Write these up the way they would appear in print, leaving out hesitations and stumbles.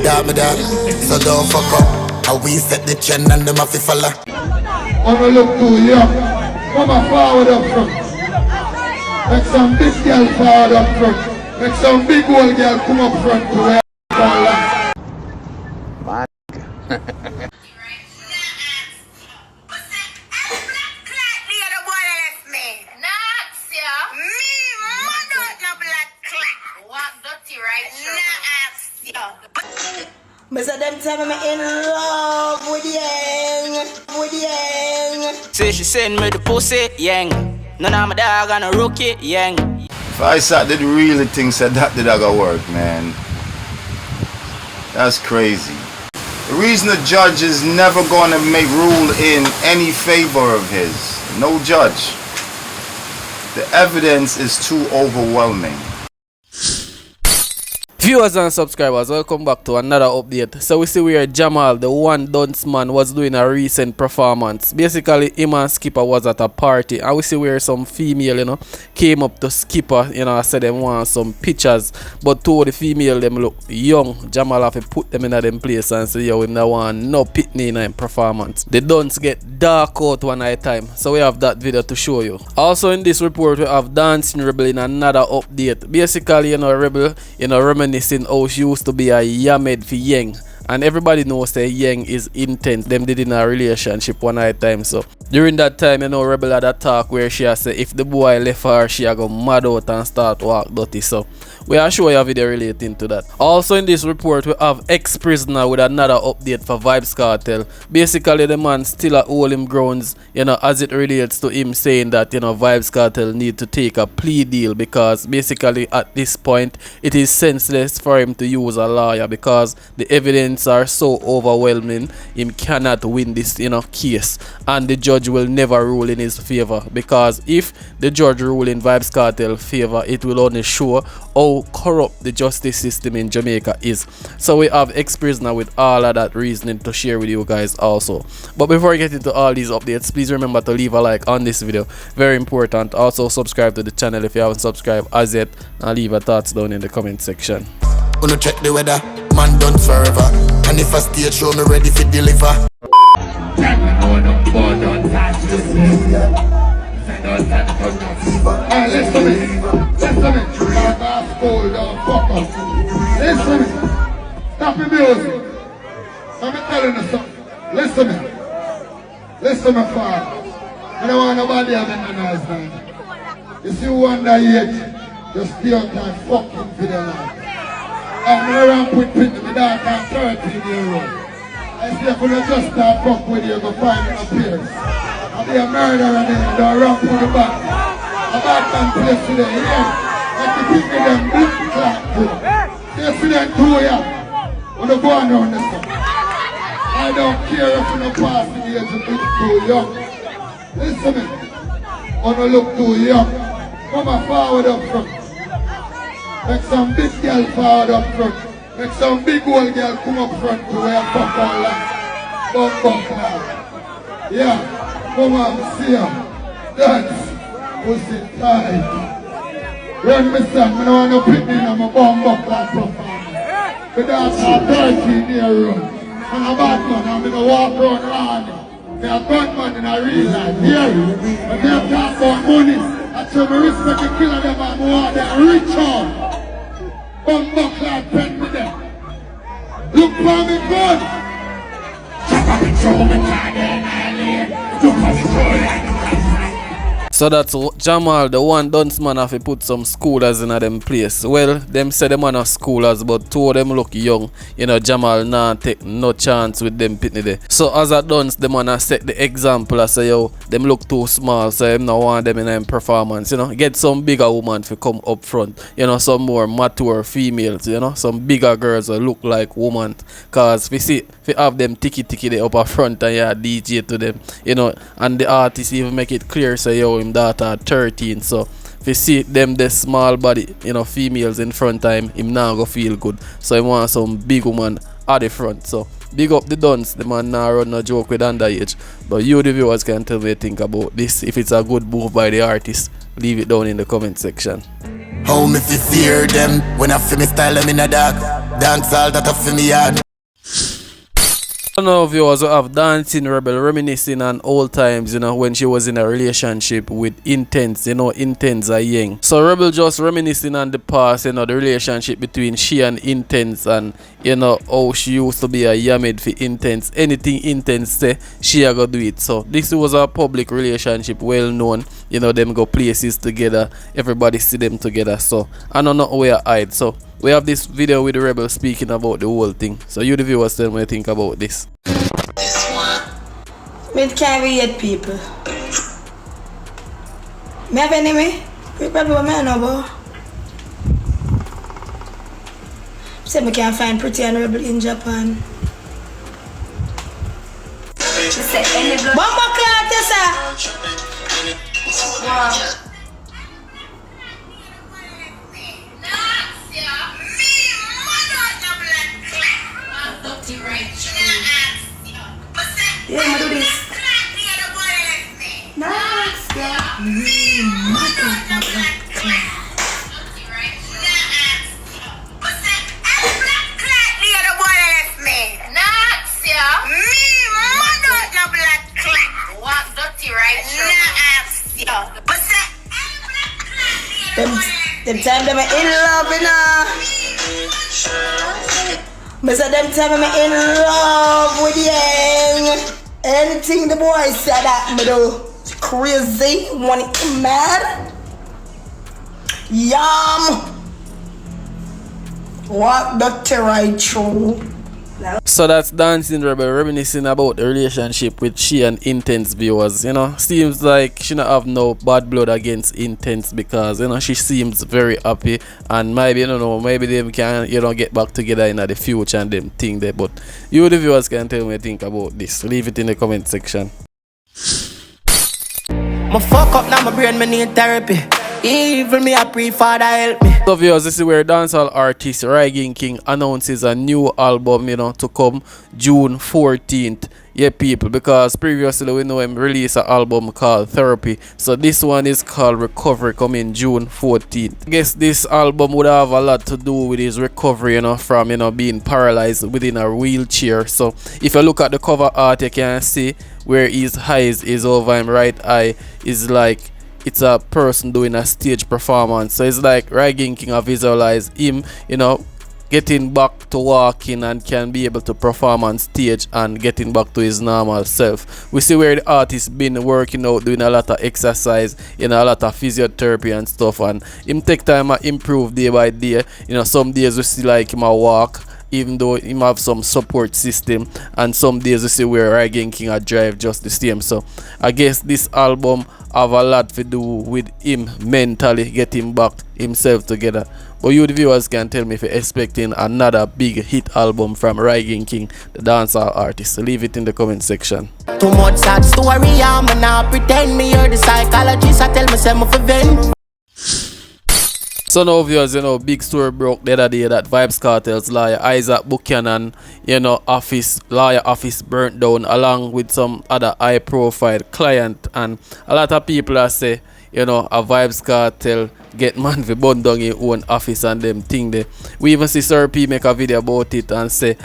dog, so don't fuck up. How we set the trend and them have to follow. Wanna look too young. Come on, forward up front. Make some big girl forward up front. Make some big old girl come up front to where Mr. them tell me in love with yang. Say she send me the pussy, yang. None of my dog on a rookie, yang. If I sat did really think said that did I go work, man. That's crazy. The reason the judge is never gonna make rule in any favor of his. No judge. The evidence is too overwhelming. Viewers and subscribers, welcome back to another update. So we see where Jamal, the one DUNCE man, was doing a recent performance. Basically, him and Skipper was at a party, and we see where some female, came up to Skipper, I said them want some pictures, but two of the female them look young. Jamal have to put them in them place and say, yo, him not want no pitney in him performance. The DUNCE get dark out one night time, so we have that video to show you. Also in this report, we have Dancing Rebel in another update. Basically, Rebel, reminiscing how she used to be a yamed for Yang, and everybody knows that Yang is intense. Them did in a relationship one night time, so during that time, Rebel had a talk where she has said if the boy left her, she go mad out and start walk dirty. So we are show you a video relating to that. Also in this report, we have ex-prisoner with another update for Vybz Kartel. Basically, the man still at all him grounds, as it relates to him saying that, Vybz Kartel need to take a plea deal, because basically at this point, it is senseless for him to use a lawyer because the evidence are so overwhelming, him cannot win this, case, and the judge will never rule in his favor, because if the judge rule in Vybz Kartel favor, it will only show how corrupt the justice system in Jamaica is. So we have ex-prisoner with all of that reasoning to share with you guys also. But before we get into all these updates, please remember to leave a like on this video, very important. Also subscribe to the channel if you haven't subscribed as yet, and leave your thoughts down in the comment section. Wanna check the weather, man done forever. And if I stage show me ready for deliver. Listen me. Stop the music. I'm telling you something. Listen me. Listen me, father. I don't want nobody having a noise, man. You see who underage, just stay out and fucking for the life. I'm around with people, my daughter, I'm 13 years old. I say if you just start fuck with you, go find a peers. I'll be a murderer there, don't run for the back. A bad man place today, yeah. Like the people them big clock too. They see them too, yeah. When they go on around this stuff. I don't care if you don't pass the age of being too young. Listen to me. When you look too young, come on forward up front. Make some big girl forward up front. Make some big old girl come up front to where fuck all that. Bum clap. Yeah, come on, see ya. Dance. Pussy tight. Run me son, I don't want no picnic on my bum clap performance. The dance are 13 years old. And a bad man, I'm gonna walk around around. They're a gunman in a real life. Yeah. But they're talking about money. I show me respect the killer them and more. They're rich on. Bumbo clad pen me there. Look for me good. So that's Jamal, the one DUNCE man, have to put some schoolers in them place. Well, them say them are not schoolers, but two of them look young. Jamal nah take no chance with them pitney there. So as a DUNCE, the man has set the example. I say, yo, them look too small, so him not want them in them performance. Get some bigger woman to come up front. Some more mature females. Some bigger girls that look like women. Cause we have them ticky they up front and yeah, DJ to them. And the artist even make it clear, say, yo, daughter 13, so if you see them the small body females in front time, him now go feel good, so he want some big woman at the front. So big up the DUNCE, the man now run a joke with underage, but you the viewers can tell me think about this. If it's a good move by the artist, leave it down in the comment section. How me fi fear them when I feel me style them in a dark. Dancehall that up for me yard. I don't know if you also have dancing Rebel reminiscing on old times, you know, when she was in a relationship with Intense, you know, Intense a Yang. So Rebel just reminiscing on the past, you know, the relationship between she and Intense, and you know how she used to be a yamid for Intense. Anything Intense say, she a go do it. So this was a public relationship, well known, you know, them go places together, everybody see them together. So I don't know where I hide. So we have this video with the Rebel speaking about the whole thing. So you the viewers tell me what you think about this. Me can't be yet people. Me have enemy? People me know about. Say me can't find pretty and Rebel in Japan. Bomba clout, yes sir. Wow. Yeah, I'm do this. Nice, yeah. Them time them in love, you know. But them time I'm in love with Yang. Anything the boy said that me do crazy, want it mad. Yum. What the right through. So that's Dancing Rebel reminiscing about the relationship with she and Intense viewers. You know, seems like she not have no bad blood against Intense, because you know she seems very happy, and maybe, you know, maybe they can, you know, get back together in the future and them thing there. But you the viewers can tell me what you think about this. Leave it in the comment section. My fuck up now, my brain, me need therapy. Even me, I pray Father help me. So viewers, this is where dancehall artist Rygin King announces a new album, you know, to come June 14th. Yeah, people, because previously we know him release an album called Therapy. So this one is called Recovery, coming June 14th. I guess this album would have a lot to do with his recovery, you know, from, you know, being paralyzed within a wheelchair. So if you look at the cover art, you can see where his eyes is over him right eye is like it's a person doing a stage performance. So it's like Rygin King visualize him, you know, getting back to walking and can be able to perform on stage and getting back to his normal self. We see where the artist been working out, doing a lot of exercise, you know, a lot of physiotherapy and stuff, and him take time to improve day by day. You know, some days we see like him a walk, even though him have some support system, and some days we see where Rygin King a drive just the same. So I guess this album have a lot to do with him mentally getting back himself together. But you the viewers can tell me if you're expecting another big hit album from Rygin King, the dancehall artist. So leave it in the comment section. Too much sad story, I'm not pretend me you're the psychologist. I tell myself for vent. So now viewers, you know, big story broke the other day that Vybz Kartel's lawyer Isaac Buchanan, you know, lawyer office burnt down along with some other high profile client, and a lot of people are say, you know, a Vybz Kartel get man for burn down his own office and them thing there. We even see Sir P make a video about it and say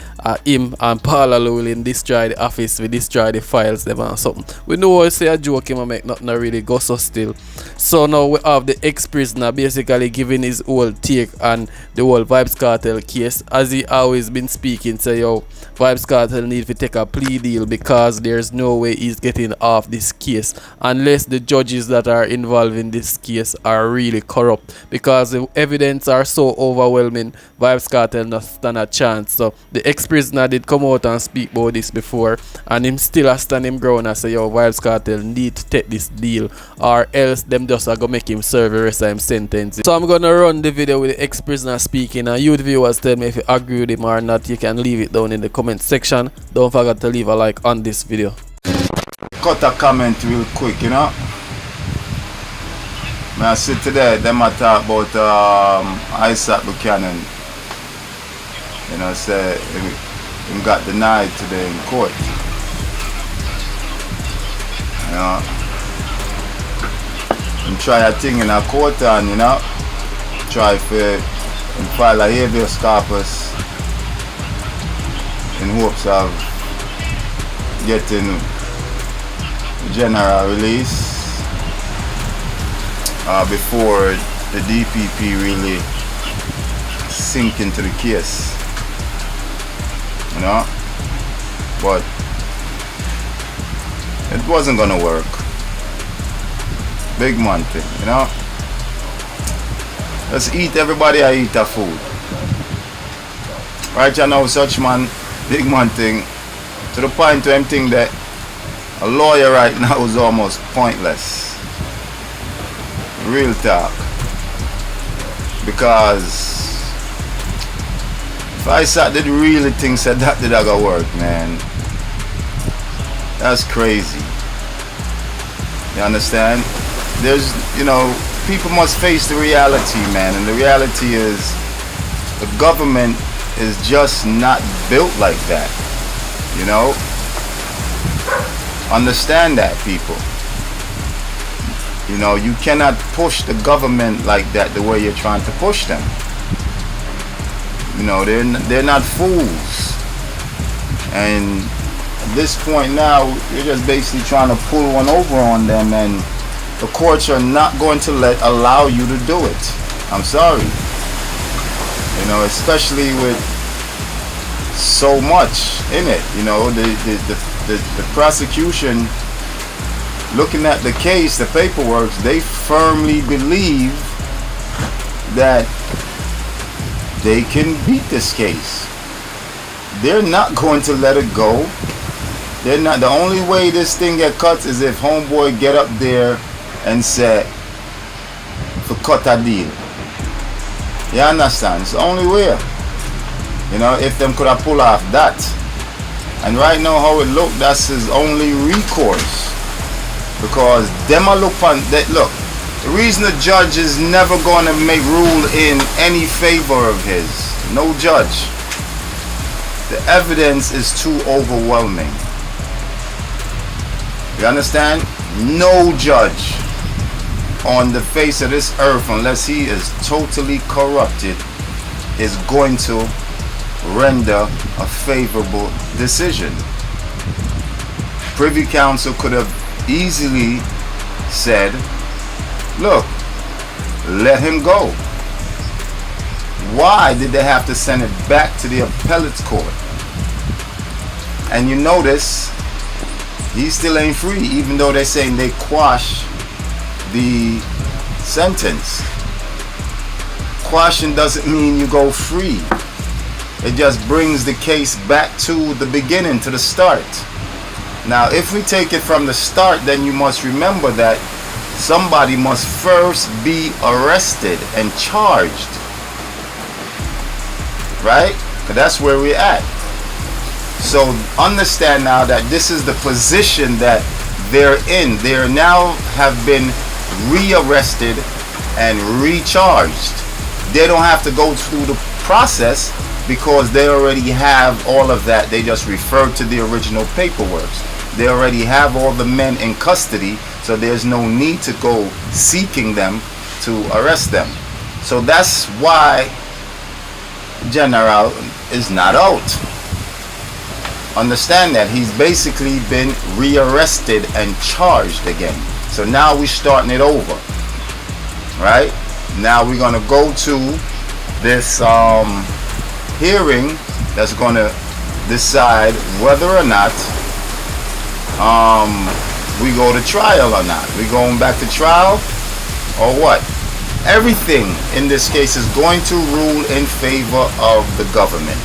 him and Paula will destroy the office, we destroy the files them and something. We know I say a joke him and make nothing really go so still. So now we have the ex-prisoner basically giving his whole take on the whole Vybz Kartel case, as he always been speaking, say yo, Vybz Kartel need to take a plea deal because there's no way he's getting off this case unless the judges that are involved in this case are really corrupt, because the evidence are so overwhelming. Vybz Kartel not stand a chance. So the ex-prisoner did come out and speak about this before, and him still a stand him ground and say yo, Vybz Kartel need to take this deal or else them just are gonna make him serve the rest of him sentence. So I'm gonna run the video with the ex-prisoner speaking, and you the viewers tell me if you agree with him or not. You can leave it down in the comment section. Don't forget to leave a like on this video. Cut a comment real quick, you know. When I sit today, them I talk about Isaac Buchanan. You know, say him got denied today in court. You know, him try a thing in a court and, you know, try for him file a habeas corpus in hopes of getting general release before the DPP really sink into the case, you know. But it wasn't gonna work. Big man thing, you know. Let's eat, everybody I eat a food. Right now, such man, big man thing, to the point to him think that a lawyer right now is almost pointless. Real talk. Because if I sat did really think said that did I go work, man. That's crazy. You understand? There's, you know, people must face the reality, man, and the reality is the government is just not built like that, you know. Understand that, people. You know, you cannot push the government like that the way you're trying to push them. You know, they're not fools. And at this point now, you're just basically trying to pull one over on them, and the courts are not going to allow you to do it. I'm sorry. You know, especially with so much in it. You know, the prosecution, looking at the case, the paperwork, they firmly believe that they can beat this case. They're not going to let it go. They're not. The only way this thing get cut is if homeboy get up there and say, for cut a deal. You understand? It's the only way. You know, if them could have pulled off that. And right now how it look, that's his only recourse. Because them a look on that. Look, the reason the judge is never going to make rule in any favor of his. No judge. The evidence is too overwhelming. You understand? No judge on the face of this earth, unless he is totally corrupted, is going to render a favorable decision. Privy Council could have easily said, look, let him go. Why did they have to send it back to the appellate court? And you notice he still ain't free, even though they're saying they quash the sentence. Quashing doesn't mean you go free. It just brings the case back to the beginning, to the start. Now, if we take it from the start, then you must remember that somebody must first be arrested and charged. Right? Because that's where we're at. So understand now that this is the position that they're in. They now have been rearrested and recharged. They don't have to go through the process because they already have all of that. They just refer to the original paperwork. They already have all the men in custody, so there's no need to go seeking them to arrest them. So that's why General is not out. Understand that he's basically been rearrested and charged again. So now we're starting it over. Right? Now we're gonna go to this hearing that's gonna decide whether or not we go to trial or not. We going back to trial or what? Everything in this case is going to rule in favor of the government.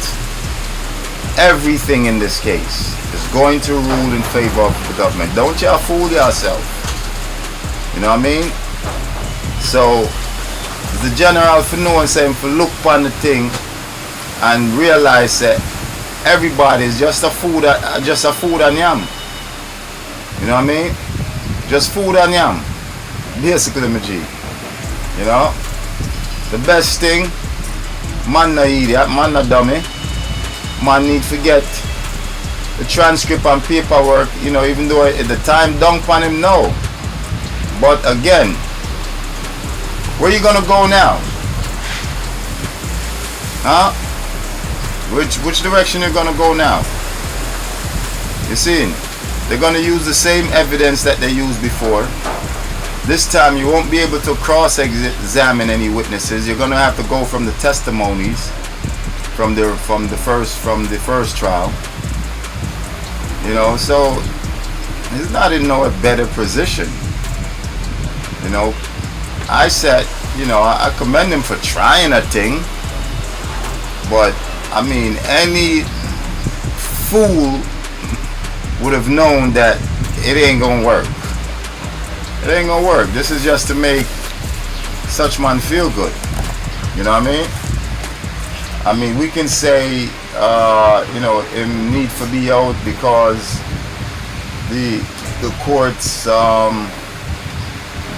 Everything in this case is going to rule in favor of the government. Don't y'all fool yourself. You know what I mean? So the general for no one saying for look upon the thing and realize that everybody is just a food and yam. You know what I mean? Just food and yam. Basically, my G. You know? The best thing, man no idiot, man no dummy. Man need to get the transcript and paperwork, you know, even though at the time dunk on him, no. But again, where you gonna go now? Huh? Which direction they're gonna go now? You see, they're gonna use the same evidence that they used before. This time you won't be able to cross-examine any witnesses. You're gonna have to go from the testimonies from the first trial. You know, so he's not in no better position. You know, I said, you know, I commend him for trying a thing, but I mean, any fool would have known that it ain't gonna work. It ain't gonna work. This is just to make such man feel good. You know what I mean? I mean, we can say, you know, him need for be out because the courts,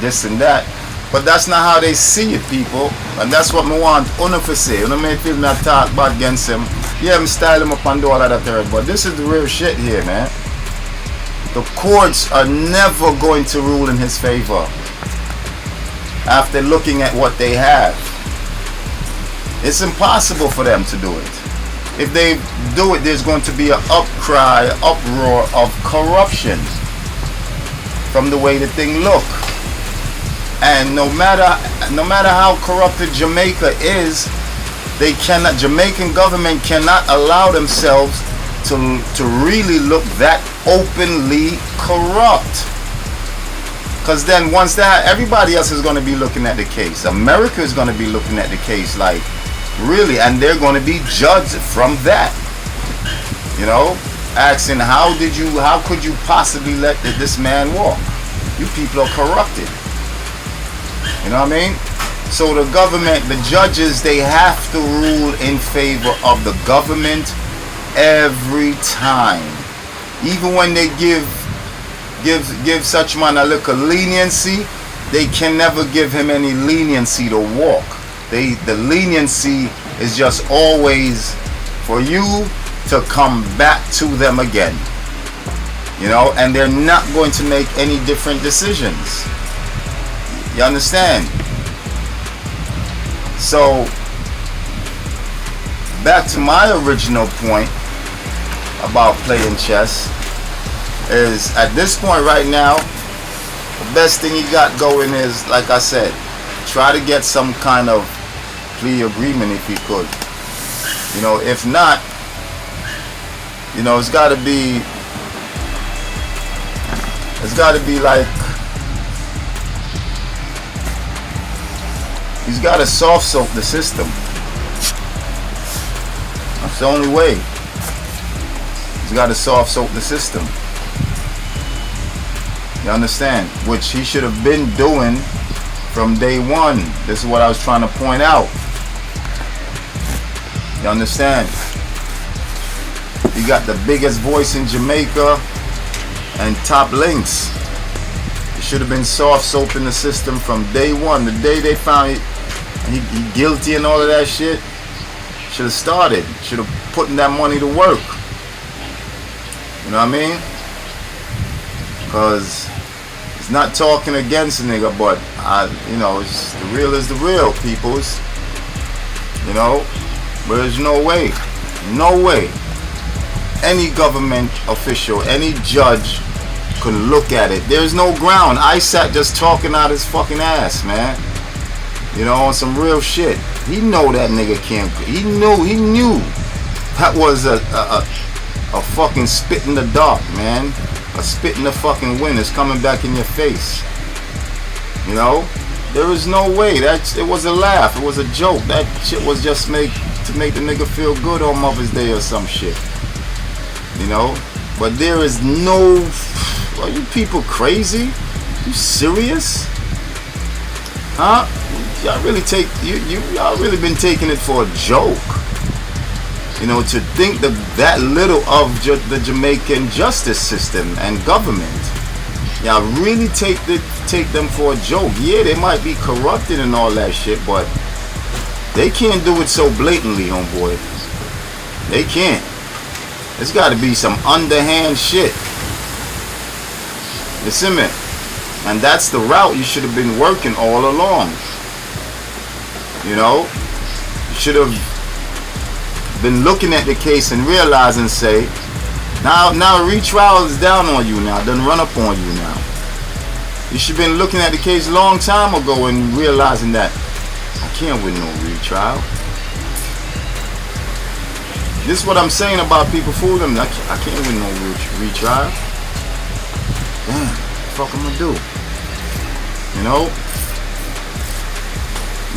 this and that. But that's not how they see it, people. And that's what I want Una to say. Una may feel me talk bad against him. Yeah, I'm style him up and do all of that third. But this is the real shit here, man. The courts are never going to rule in his favor after looking at what they have. It's impossible for them to do it. If they do it, there's going to be an uproar of corruption from the way the thing look. And no matter how corrupted Jamaica is, Jamaican government cannot allow themselves to really look that openly corrupt. Because then once that, everybody else is going to be looking at the case. America is going to be looking at the case like, really, and they're going to be judged from that. You know, asking how could you possibly let this man walk? You people are corrupted. You know what I mean? So the government, the judges, they have to rule in favor of the government every time. Even when they give such man a little leniency, they can never give him any leniency to walk. The leniency is just always for you to come back to them again. You know, and they're not going to make any different decisions. You understand? So, back to my original point about playing chess is, at this point right now, the best thing he got going is, like I said, try to get some kind of plea agreement if he could. You know, if not, you know, it's got to be like, he's got to soft soak the system. That's the only way. He's got to soft soak the system. You understand? Which he should have been doing from day one. This is what I was trying to point out. You understand? He got the biggest voice in Jamaica and top links. He should have been soft soaping the system from day one. The day they found he guilty and all of that shit, should have started. Should have put that money to work. You know what I mean? Because it's not talking against a nigga, but you know, it's the real is the real, peoples. You know, but there's no way any government official, any judge could look at it. There's no ground. I sat just talking out his fucking ass, man. You know, on some real shit. He know that nigga can't. He knew that was a fucking spit in the dark, man. A spit in the fucking wind is coming back in your face. You know, there is no way. It was a laugh. It was a joke. That shit was just to make the nigga feel good on Mother's Day or some shit. You know, but there is no. Are you people crazy? You serious? Huh? Y'all really y'all really been taking it for a joke. You know, to think that little of the Jamaican justice system and government. Y'all really take them for a joke. Yeah, they might be corrupted and all that shit, but they can't do it so blatantly, homeboy. They can't. There's got to be some underhand shit. You see me? And that's the route you should have been working all along. You know? You should have been looking at the case and realizing, say, now retrial is down on you now, done run up on you now. You should been looking at the case a long time ago and realizing that I can't win no retrial. This is what I'm saying about people fooling them. I can't win no retrial. Damn, what the fuck am I do? You know?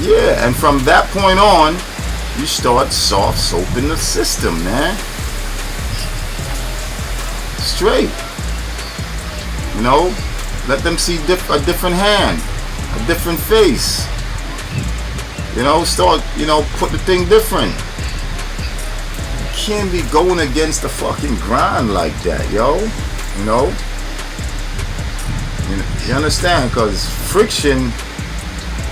Yeah, and from that point on, you start soft soaping the system, man. Straight. You know? Let them see a different hand, a different face. You know, start, you know, put the thing different. You can't be going against the fucking grind like that, yo. You know? You understand? Because friction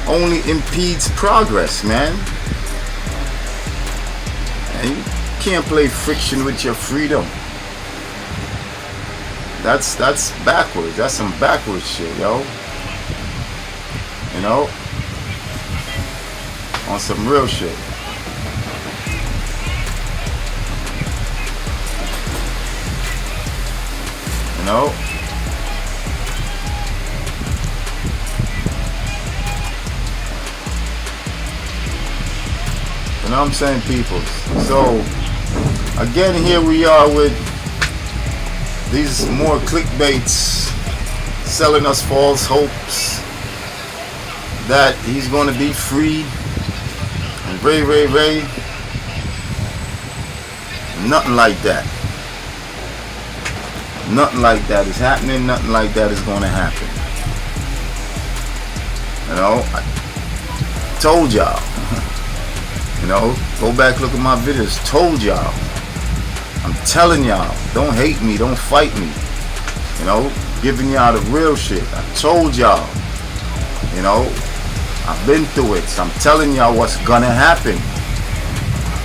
only impedes progress, man. And you can't play friction with your freedom. That's backwards. That's some backwards shit, yo. You know? On some real shit. You know? You know what I'm saying, people? So, again, here we are with these more clickbaits selling us false hopes that he's going to be free and Ray. Nothing like that. Nothing like that is happening. Nothing like that is going to happen. You know, I told y'all. You know, go back, look at my videos. Told y'all. I'm telling y'all, don't hate me, don't fight me. You know, giving y'all the real shit. I told y'all. You know, I've been through it. So I'm telling y'all what's gonna happen.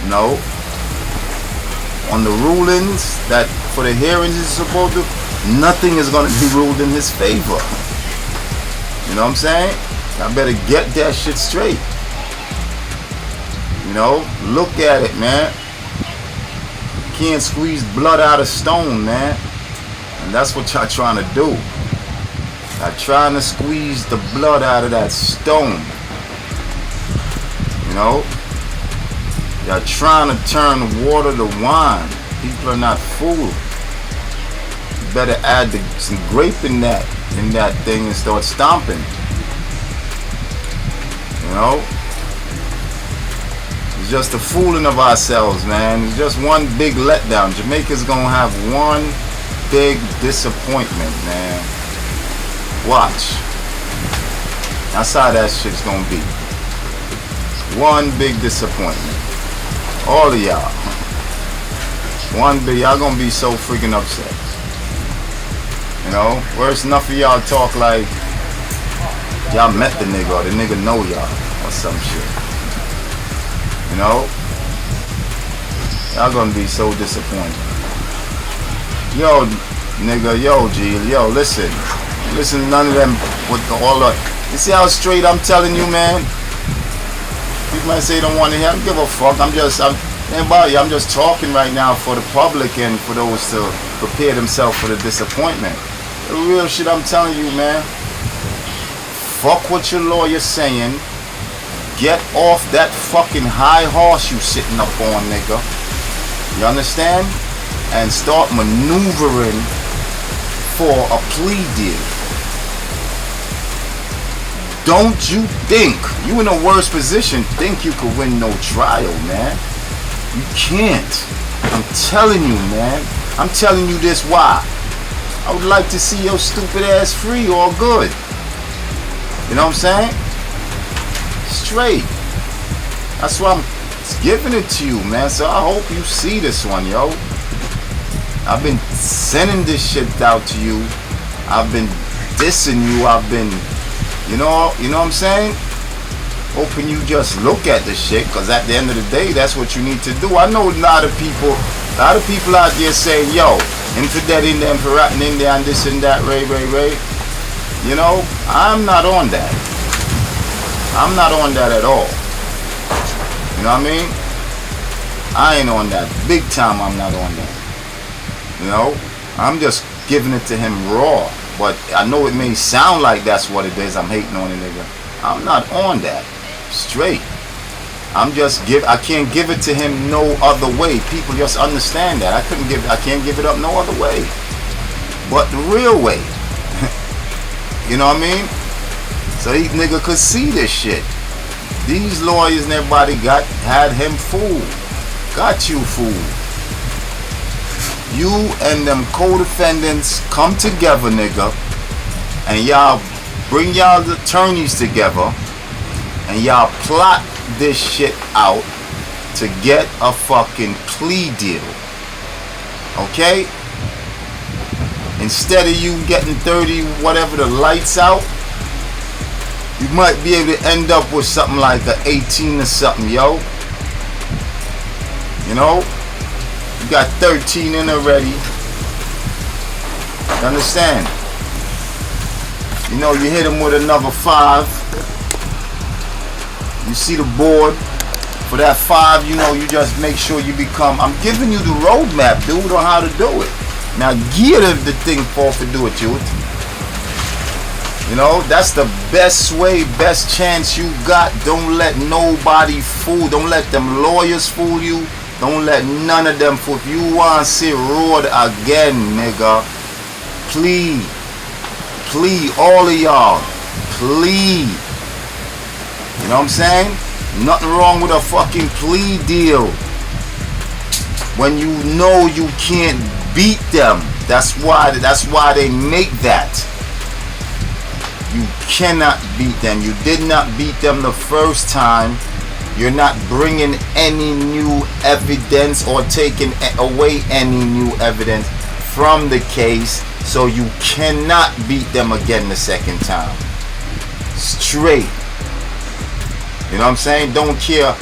You know, on the rulings that for the hearings is supposed to, nothing is gonna be ruled in his favor. You know what I'm saying? I better get that shit straight. You know, look at it, man. Can't squeeze blood out of stone, man. And that's what y'all trying to do. Y'all trying to squeeze the blood out of that stone. You know? Y'all trying to turn water to wine. People are not fooled. You better add some grape in that thing and start stomping. You know? It's just a fooling of ourselves, man. It's just one big letdown. Jamaica's gonna have one big disappointment, man. Watch. That's how that shit's gonna be. One big disappointment. All of y'all. Y'all gonna be so freaking upset. You know? Where's enough of y'all talk like y'all met the nigga or the nigga know y'all or some shit. You know, y'all gonna be so disappointed. Yo, nigga, yo, G, yo, listen, none of them with all the. You see how straight I'm telling you, man? People might say they don't want to hear. I don't give a fuck. I'm just talking right now for the public and for those to prepare themselves for the disappointment. The real shit I'm telling you, man. Fuck what your lawyer's saying. Get off that fucking high horse you sitting up on, nigga. You understand? And start maneuvering for a plea deal. Don't you think you in a worse position think you could win no trial, man? You can't. I'm telling you, man. I'm telling you this why. I would like to see your stupid ass free or good. You know what I'm saying? Straight. That's why I'm giving it to you, man. So I hope you see this one, yo. I've been sending this shit out to you. I've been dissing you. I've been, you know what I'm saying? Hoping you just look at the shit, because at the end of the day, that's what you need to do. I know a lot of people out there saying, yo, infidel in there, imperating in there, and this and that, Ray. You know, I'm not on that. I'm not on that at all. You know what I mean? I ain't on that. Big time I'm not on that. You know? I'm just giving it to him raw. But I know it may sound like that's what it is. I'm hating on a nigga. I'm not on that. Straight. I can't give it to him no other way. People just understand that. I can't give it up no other way. But the real way. You know what I mean? So these nigga could see this shit. These lawyers and everybody had him fooled. Got you fooled. You and them co-defendants come together, nigga, and y'all bring y'all attorneys together, and y'all plot this shit out to get a fucking plea deal. Okay? Instead of you getting 30, whatever the lights out, you might be able to end up with something like a 18 or something, yo. You know? You got 13 in already. You understand? You know, you hit him with another 5. You see the board. For that 5, you know, you just make sure you become... I'm giving you the roadmap, dude, on how to do it. Now, gear the thing for do it, youth. You know, that's the best way, best chance you got. Don't let nobody fool. Don't let them lawyers fool you. Don't let none of them fool. If you want to see road again, nigga, please, all of y'all, please. You know what I'm saying? Nothing wrong with a fucking plea deal. When you know you can't beat them. That's why they make that. You cannot beat them. You did not beat them the first time. You're not bringing any new evidence or taking away any new evidence from the case, so you cannot beat them again the second time. Straight. You know what I'm saying? Don't care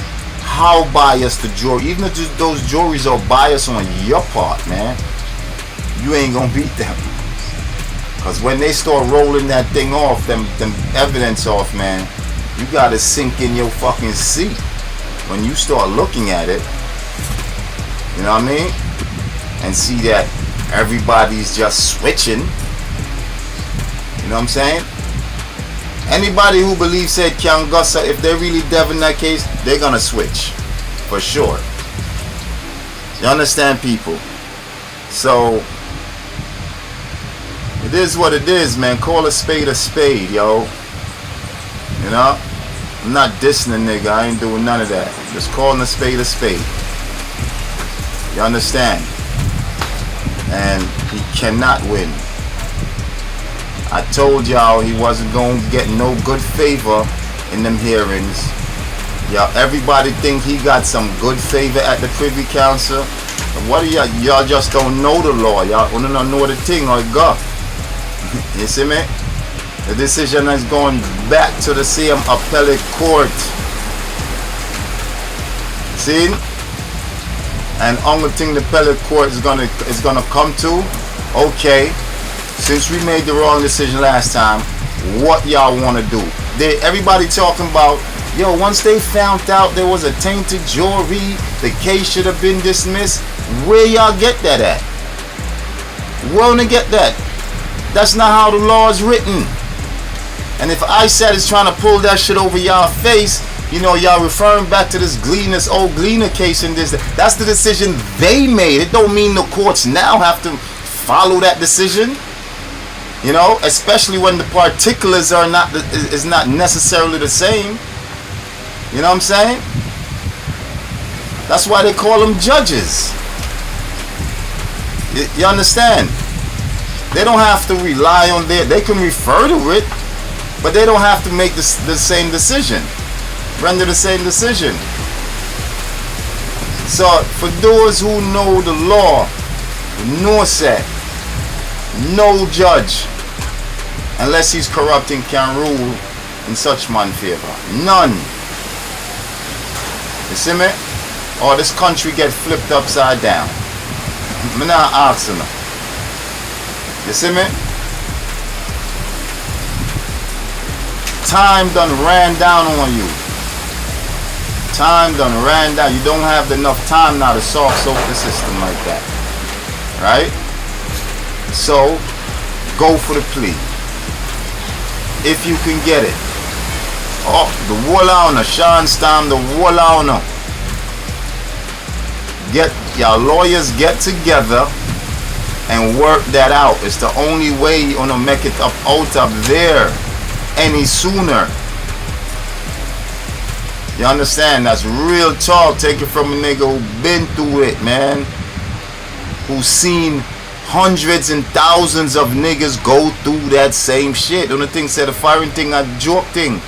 how biased the jury, even if those juries are biased on your part, man, you ain't gonna beat them. Because when they start rolling that thing off, them evidence off, man, you gotta sink in your fucking seat when you start looking at it. You know what I mean? And see that everybody's just switching. You know what I'm saying? Anybody who believes said Kiangussa, if they're really dev in that case, they're gonna switch. For sure. You understand, people? So it is what it is, man. Call a spade, yo. You know? I'm not dissing a nigga. I ain't doing none of that. Just calling a spade. You understand? And he cannot win. I told y'all he wasn't going to get no good favor in them hearings. Y'all, everybody think he got some good favor at the Privy Council. What are y'all just don't know the law. Y'all don't know the thing or go. You see me? The decision is going back to the same appellate court. See? And only thing the appellate court is gonna come to, okay, since we made the wrong decision last time, what y'all want to do? Everybody talking about, yo, once they found out there was a tainted jury, the case should have been dismissed. Where y'all get that at? Where wanna get that? That's not how the law is written. And if ISAT is trying to pull that shit over y'all face, you know, y'all referring back to this old Gleaner case and this, that's the decision they made. It don't mean the courts now have to follow that decision. You know, especially when the particulars is not necessarily the same. You know what I'm saying? That's why they call them judges. You understand? They don't have to rely on they can refer to it, but they don't have to make the same decision, render the same decision. So for those who know the law, no set, no judge, unless he's corrupting, can rule in such man's favor. None. You see me? Or this country get flipped upside down. I'm not asking them. You see me? Time done ran down on you. Time done ran down. You don't have enough time now to soft soak the system like that. Right? So, go for the plea. If you can get it. Oh, the wall Sean Stam, the wall Get your lawyers get together and work that out. It's the only way you're gonna make it up out of there any sooner. You understand? That's real talk. Take it from a nigga who been through it, man. Who's seen hundreds and thousands of niggas go through that same shit. Don't think say the firing thing a joke thing.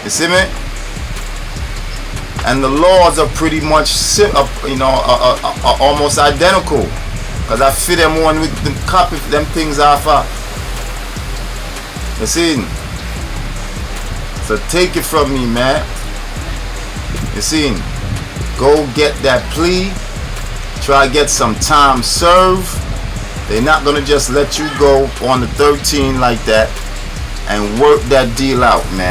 You see me? And the laws are pretty much, almost identical. Cause I fit them one with the copy them things off of. You see? So take it from me, man. You see? Go get that plea. Try to get some time served. They're not gonna just let you go on the 13 like that and work that deal out, man.